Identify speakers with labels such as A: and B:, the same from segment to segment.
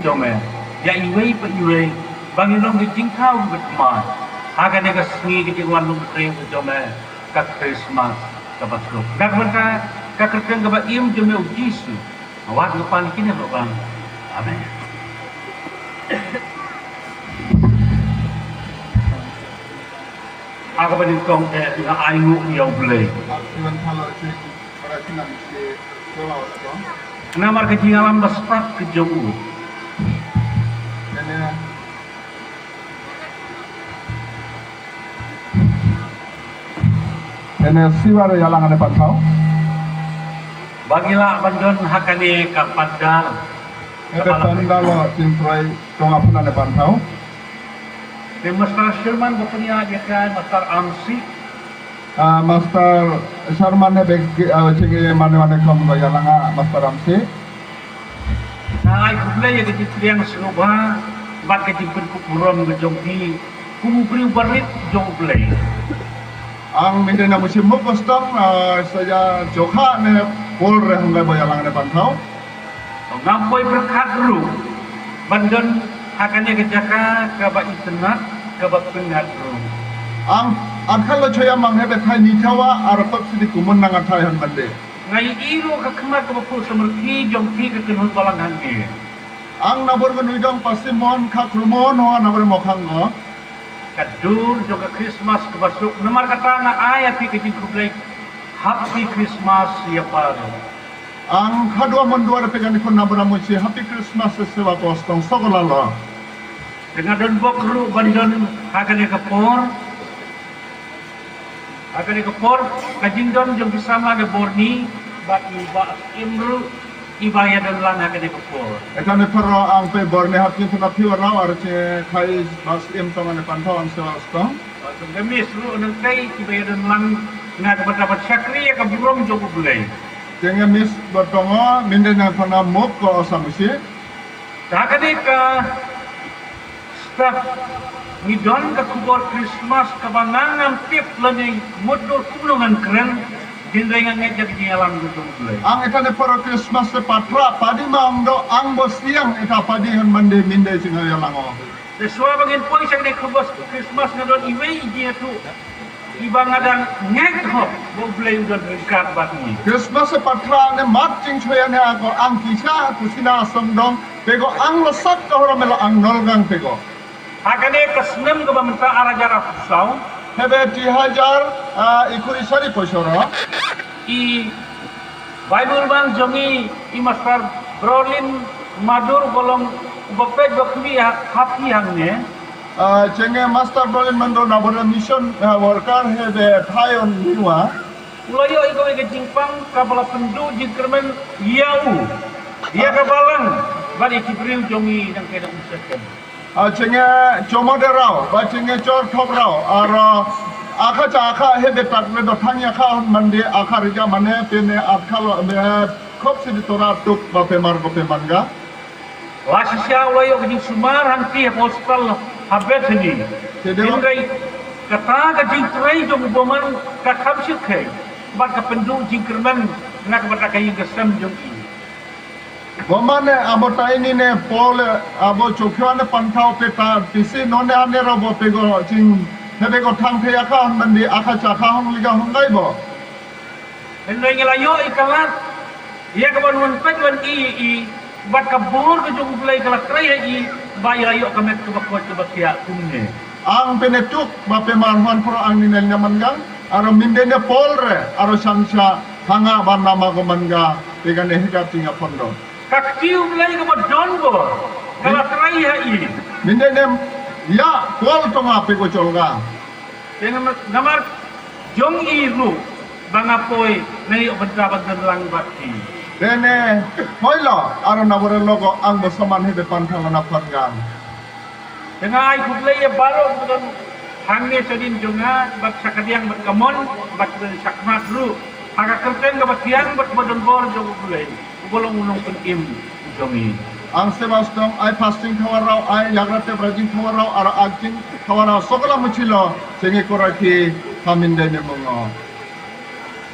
A: jome ya iwei pa iwei bangin long jing thau betma akan dia kesengi kejauhan long tren jome ka Christmas ka basuk dak mereka ka kerteng ka im jome ujisu awat lupan kini lupan amen aku banding kong na aingu yang boleh Namar kejingalan baspak kejauh.
B: Ini siwar yalang ane pantau.
A: Bagilah bandon hakane kapadal.
B: Ada pandalo cincrai tongapun ane pantau.
A: Di Master Sherman berpunya ajakan Master Amsi.
B: Master Sharman beg cigi mana kom yalanga Master Ramsi.
A: Nah, aku beli yang kecil serupa, bat kecil kuburan kejongki, kuburi barit jong beli.
B: Ang minta na musim mo kostong saja jokha ne pol re hanggai bayalang ne pantau.
A: Ngampoi berkat dulu, bandon hakannya kejaka kaba internet kaba pengat dulu.
B: Ang kalau coya manghebe thai ni chawa arapap sidi kumun nang athai han bande.
A: Ngai iro ka kemat ka bapu semerti jongki ka kenhun balang hangi.
B: Ang nabur genuidong pasti mon kha krumon ho nabur mokhang go.
A: Kadur juga Christmas ke basuk. Nomor kata na ayat pi kecil kublai Happy Christmas ya paru.
B: Ang kadua mon dua pegan ikon nabur amuci Happy Christmas sewa kostong sokolala.
A: Dengan don bokru bandon hakan ke por. Akan ikapor kajindon jom bersama ada borni bak iba imru ibaya dan lang akan ikapor.
B: Etan pero ang pe borne hakin tuna piwa raw arche khai bas im tongan pantau ang sewa stong.
A: Gemis lu nang kai ibaya dan lang ngat dapat syakri ya kaburong jom bulai.
B: Tenge mis bertongo minde nang tona mok ko osamusi.
A: Akan staff Ngidon ke kubur Christmas kebangangan tip lagi mudur kulungan keren jendengan ngejak jalan gitu mulai.
B: Ang etane para Christmas se patra padi mangdo ang bosiang eta padi han mande minde singa yalango.
A: Sesuai bagian poin yang kubur Christmas ngadon iwei dia tu ibang ngadang ngek hop boleh udah dekat batni.
B: Christmas se patra ne mat ching choyane ako ang kisah kusina somdong pego ang losak ko melo ang nolgang pego.
A: Hakane kesenam ke bamenta arah jarak pusau.
B: Hebe 2000 ikuri sari posoro.
A: I Bible bang jongi i Master Brolin Madur golong bapet bakmi happy hangne.
B: Cenge Master Berlin Mando nabora mission worker hebe Thaion niwa.
A: Ulayo ikaw ke jingpang kapala pendu jingkermen yau. Dia kabalang bari kibriu jongi nang kena usahakan.
B: Cenge como derau, ba cenge cor top rau, aka caka hebe takle do thangya kha mandi aka rija mane pene akalo kop sidi tora tuk ba pemar ba pemanga.
A: Lasisya ulayo ke jing sumar hanti postal habet ni. Indai kata ke jing trai jong boman ka khamsik hai. Ba ka pendu jingkermen nak bata kai gesam jongi.
B: Bomane abota ini ne pol abo chokyo ne pantau peta tisi none ane robo pego jing hebe go thang phe aka mandi aka chaka hong liga hongai bo.
A: Indai ngelayo ikalat ia ke banun pet wan i bat kabur ke jong play kala trai i bayayo kamet ke bakwa ke bakia kumne.
B: Ang penetuk ba pemarhuan pro ang ninel nyamangang aro mindene polre aro sangsha hanga ban nama ko manga pegane higap tinga pondo.
A: Kaktiu play ke badon bo kala trai i.
B: Mindene ya pol tonga pego cholga.
A: Dengan namar jong i ru bangapoi nai bentrabat dan lang bati.
B: Dene hoilo aro nabore logo ang bosaman hebe pantang na pangang.
A: Dengan ai kuplay ya baro dengan hangne sedin jonga bat sakadiang bat kamon bat sakmat ru aga kerteng bat tiang bat badon bor jong kuplay bolong ulung penim jongi.
B: Ang sebastong ay fasting kawarau ay yagrate brajing kawarau aro agting kawarau sokala muchilo sengi koraki kamindene mongo.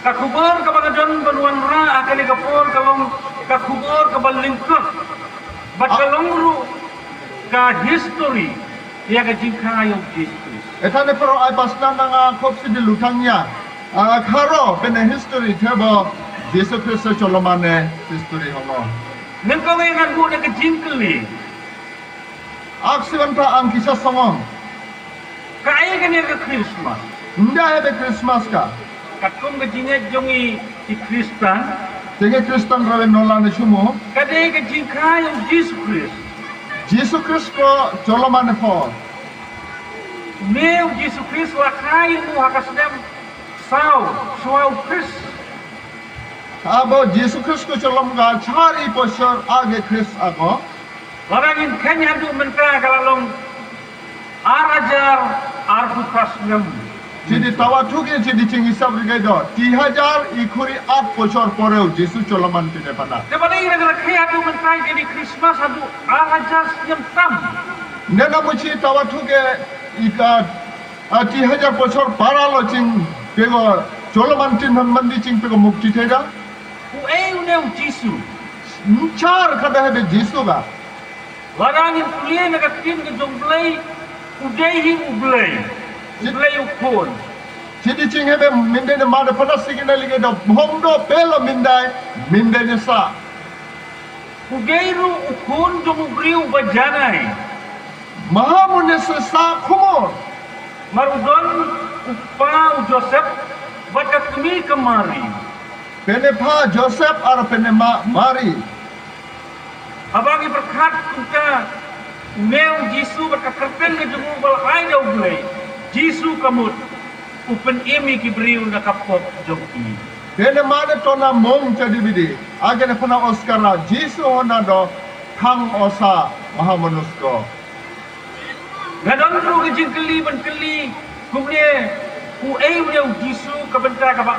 A: Kakubur kabagadon banuan ra akan ikapur kalong kakubur kabalingkut Bakalongru ka history ya ka jingkang ayong Jesus.
B: Etane pero ay pasna nga kopsi di lutangnya. Karo pene history tebo Yesus Kristus cholomane history hono.
A: Nengkau yang bu na ka jingkali.
B: Aksiwan ta ang kisah songong.
A: Kaya ka niya ka Christmas.
B: Nda hebe Christmas ka.
A: Katung ka jinget jongi si Kristan.
B: Tenge Kristen rawe nolane sumo.
A: Kadai ka jingkang ayong Jesus Christ.
B: Yesus Kristus ko cholomane po.
A: Meu Jesus Christ lakai mo hakasnem sao Chris.
B: Abo Yesus Kristus ko cholom ga chari posor age Kristus ako.
A: Larangin kanya du mentah kalalong arajar arputrasnem.
B: Jadi tawa thuke jadi cing hisab rigai do 3000 ikuri 8 বছর পরেও যিশু চলমান তিনি পানা
A: Tebalai negara kaya du mentah jadi Christmas adu arajar senyum tam.
B: Naina মুছি তাওয়া thuke ika 3000 বছর পারালো চিং পেগো চলমান তিন মন্দি চিং পেগো মুক্তি থেরা
A: Ueu neu Jesus.
B: চার খাদা হবে যিশু গা
A: Larangin kuliah negara tim ke jomblay udehi ublay. Ublay ukun.
B: jadi cing hebe mindene made pada sigina lige do homdo pelo mindene sa
A: Ugeiru ukun jomubriu bajanai.
B: mahamune sa khumor
A: Marudon upau Joseph bakat kami kemari.
B: pene pha joseph ar pene ma mari
A: Abangi berkat kita meu Jisu berkakerten ke jemu bal aida ublay. Jisu kamut upen emi kibriu na kapop joki.
B: pene made tona mong jadi bidi agene puna oskara jisu hona do khang osa mahamunusko
A: Ngadon ru ke jingkeli ban keli kumne ueu neu Jisu kabenta ka ba.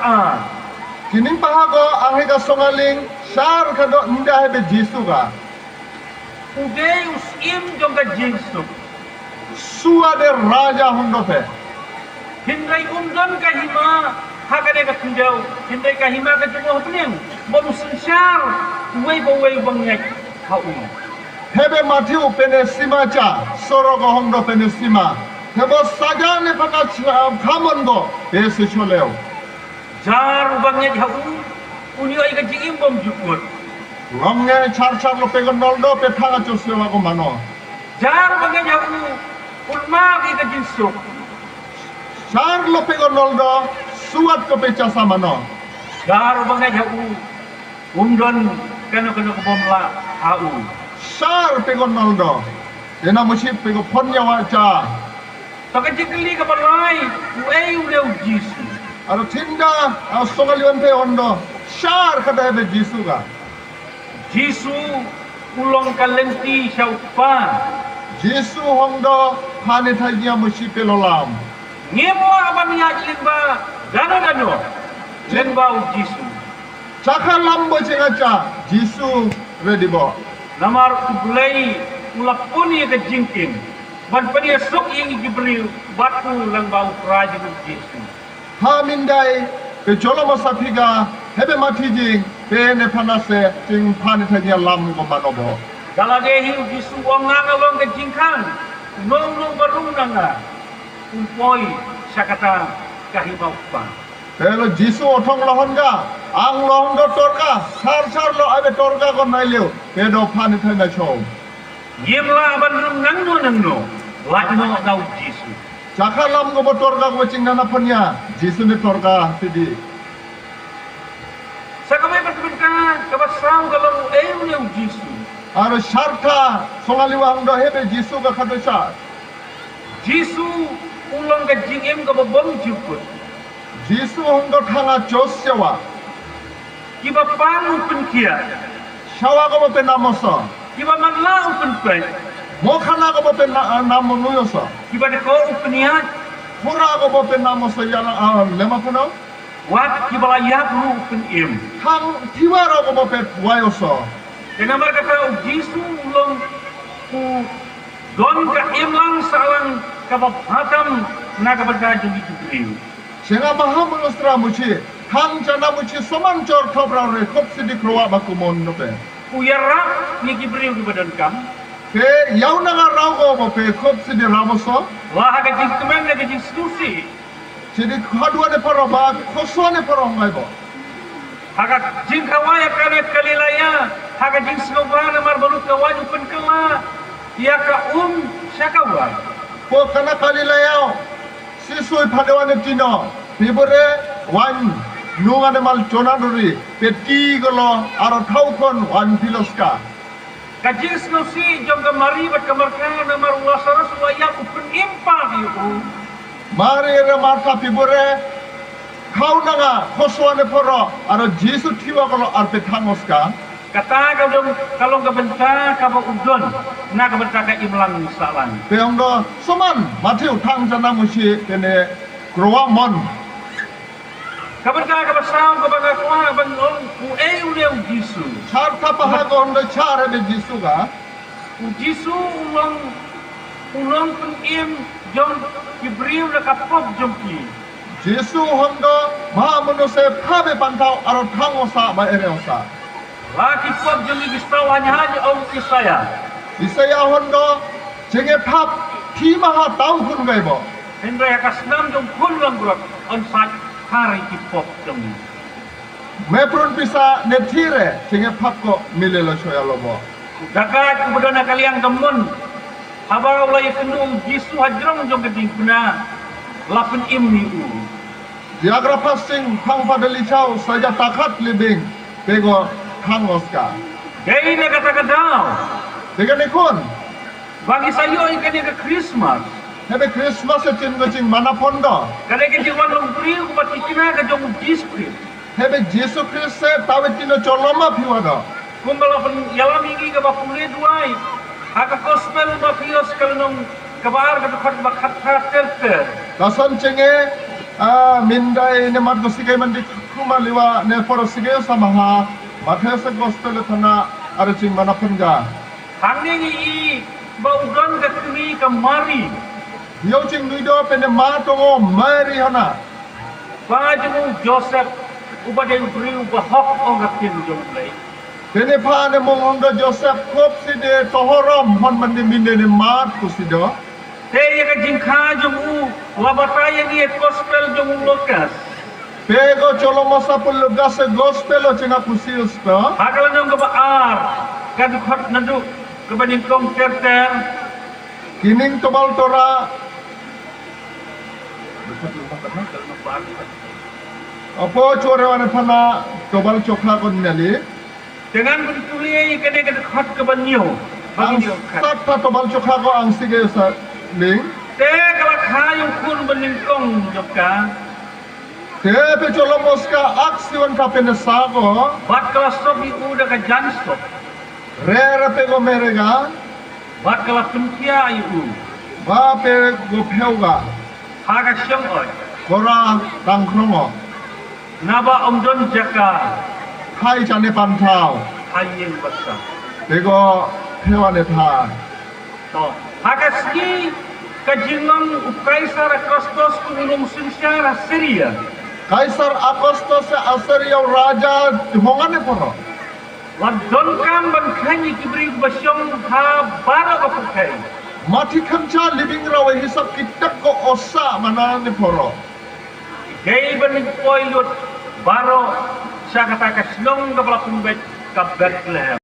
B: kining pahago anghiga songaling shar kado nda hebe jisu ga
A: Udeus im jongga Jisu.
B: suade raja hondo pe
A: Hindai undon kahima hakane ka tunjau. Hindai kahima ka jemu hopneng. Bonu sensyar uwei bangyak hau.
B: hebe mathiu pene sima cha sorogo hondo pene sima hebo sagane paka khamongo ese choleo
A: Jar bangyak hau. Unio ai ka jingim bom jukut.
B: ngonge char lo pegon noldo pe thanga chosela ko mano
A: Jar bangyak hau. Ulma ka jinsuk.
B: char lo pegon noldo suat ko pe chasa mano
A: Jar bangyak hau. Undon kano kebomla hau.
B: char pegon noldo ena musi pego ponnya wacha
A: Taka jingkeli ka balai ueu neu Jisu.
B: aro tinda songali pe hondo char kada hebe jisu ga
A: Jisu ulong kalenti syaupan.
B: jisu hondo hane thagia musi pelolam
A: Ngemo aban niya limba dano limba u Jisu.
B: chakha lambo chengacha jisu ready bo
A: Namar ublay ulapuni ka jingkin. Ban paniya sok yang gibril batu lang bau praji u Jisu.
B: ha mindai pe jolo masafiga hebe matijing pe ne panase ting phane thagia lam ko manobo
A: Dalagehi u Jisu wong nanga long ka jingkan. Nong barung nanga. Umpoi sakata kahibau pa.
B: Pero jisu othong lohon ga ang lohon do torka sar lo abe torka ko naileu pedo phane thana chou
A: Yemla aban rum nangno. Lakno dau Jisu.
B: chakha lam go bo torka ko chingana phanya jisu ne torka sidi
A: Sakamay berkebinka kabasau kalau eu Jisu.
B: aro shartha songali wang do hebe jisu ga khadesa
A: Jisu ulang ka jingem ka babong jukut.
B: jisu hondo thanga chossewa
A: Kiba pangu penkia.
B: shawa go bo pe namosa
A: Kiba manla penpai.
B: mokhana go bo pe namo nuyosa
A: Kiba de ko upniat.
B: pura go bo pe namosa yala lema phono
A: Wat kiba layak ru penim.
B: thang thiwara go bo pe wayosa
A: Dengan mereka tahu Jisu ulang ku don ka imlang salang kabab hatam na kabada jungi jukriu.
B: Sehingga mahamunustra muci, hang jana muci soman cor thobra re kop sidik roa baku mon nope.
A: uyara ni Gibril di badan kam.
B: Pe yau na nga raw ko mo pe kop si di ramoso.
A: Wah aga jing kemen aga jing sedusi.
B: Jadi kadua ne paro ba koso ne paro ngai bo.
A: Aga jing kawaya kane kalilaya. Aga jing snobana mar balut kawan upen kala. Ya ka syakawa.
B: Po kana kalilayao. Sisui padawan ne tino. Pibore wan nunga ne mal chona duri. Peti golo aro taukon wan piloska.
A: Kajing sedusi jom kamari bat kamarkan mar ulasara suaya upen impa diu.
B: Mari re marta pibore kau nanga kosoane poro aro Jesu tiwa kalau arpe tangoska.
A: Kata kalau kebentar kau udon, nak kebentar ke imlang salan.
B: Peongdo soman Matthew tang jana musi kene kroa mon.
A: Kebentar kebasau kebaga kuah bangong ueu Jesu.
B: Charta pahago ondo chare be Jesu ga.
A: Jesu ulang penim jom Gibril nak kapok jomki.
B: Jesu hondo maha manusia pabe pantau aro tangosa ba ereosa.
A: Laki pop jomki bistau hanya Isaya.
B: Isaya hondo jenge pap ti maha tau kun gaibo.
A: Hendra kasnam jom kun lang burak on sat hari kipop jomki.
B: Meprun pisa netire jenge pap ko milelo soya lobo.
A: Dakat kemudian kalian temun. Habar Allah kenung Jesu hajrong jom geding kuna. Lapen imni u.
B: Diagra passing pang padalicau saja takat libing pego tangoska.
A: Gaya ini kata-kata.
B: Dengan ikon.
A: Bagi saya ini ke Christmas.
B: Hebe Christmas etin gocing mana pondo.
A: Kadang kita wanung beri ubat kita ke jom Jesu.
B: Hebe Jesu Christ tawet tino choloma piwado.
A: Kumbala pun yalam ini ke bapule duai. Aka gospel mafios kalau kabar kata bakat
B: Kasan cenge mindai ne mat gosigai mandi kumaliwa ne forosigai samaha mathesa gospel thana araching mana punga.
A: Hanya ini baudan ketumi kemari.
B: Yaucing duido pene matongo mari hana.
A: Baju Joseph ubadai beri ubahok orang tin jomplay.
B: Pene pa ne mongondo Joseph kop si de tohorom hon mandi minde ne mat kusido.
A: Saya ke jingka jomu labataya ni gospel jomu lokas.
B: Pego cholomosa pun lugas gospel o chinga kusius to.
A: Hakala jom ke baar kan khot nandu ke banding kong terter.
B: Kining tobal tora Apo chore wane thana tobal chokla kon nali.
A: Dengan betulia kene ke khot ke banyo. Bagi dia khat.
B: Sat tobal chokla ko ang sige sa ling.
A: Te kalau kayu kun banding kong jopka.
B: Tepe cholomoska aksiwan ka pene sago.
A: Bat kalau stop udah ke janstop.
B: Rere pego merega.
A: Bat kalau pentia iu.
B: Ba pe go pheuga.
A: Haga syang oi.
B: Kora tangkrongo.
A: Naba omdon jaka.
B: Khai chane pantau.
A: Hayeng basa.
B: Pego phewane tha.
A: To haga ski kajingang ukaisar Augustus kunulong sinsara Syria.
B: Kaisar Augustus Assyria raja hongane poro.
A: Wadon kam ban khani kibri basyong ha bara ko pakai.
B: Mati kancha living rawe hisap kitak ko osa manane poro.
A: Gay ban poilot baro sa kata kasnong ka pala pumbet ka Bethlehem.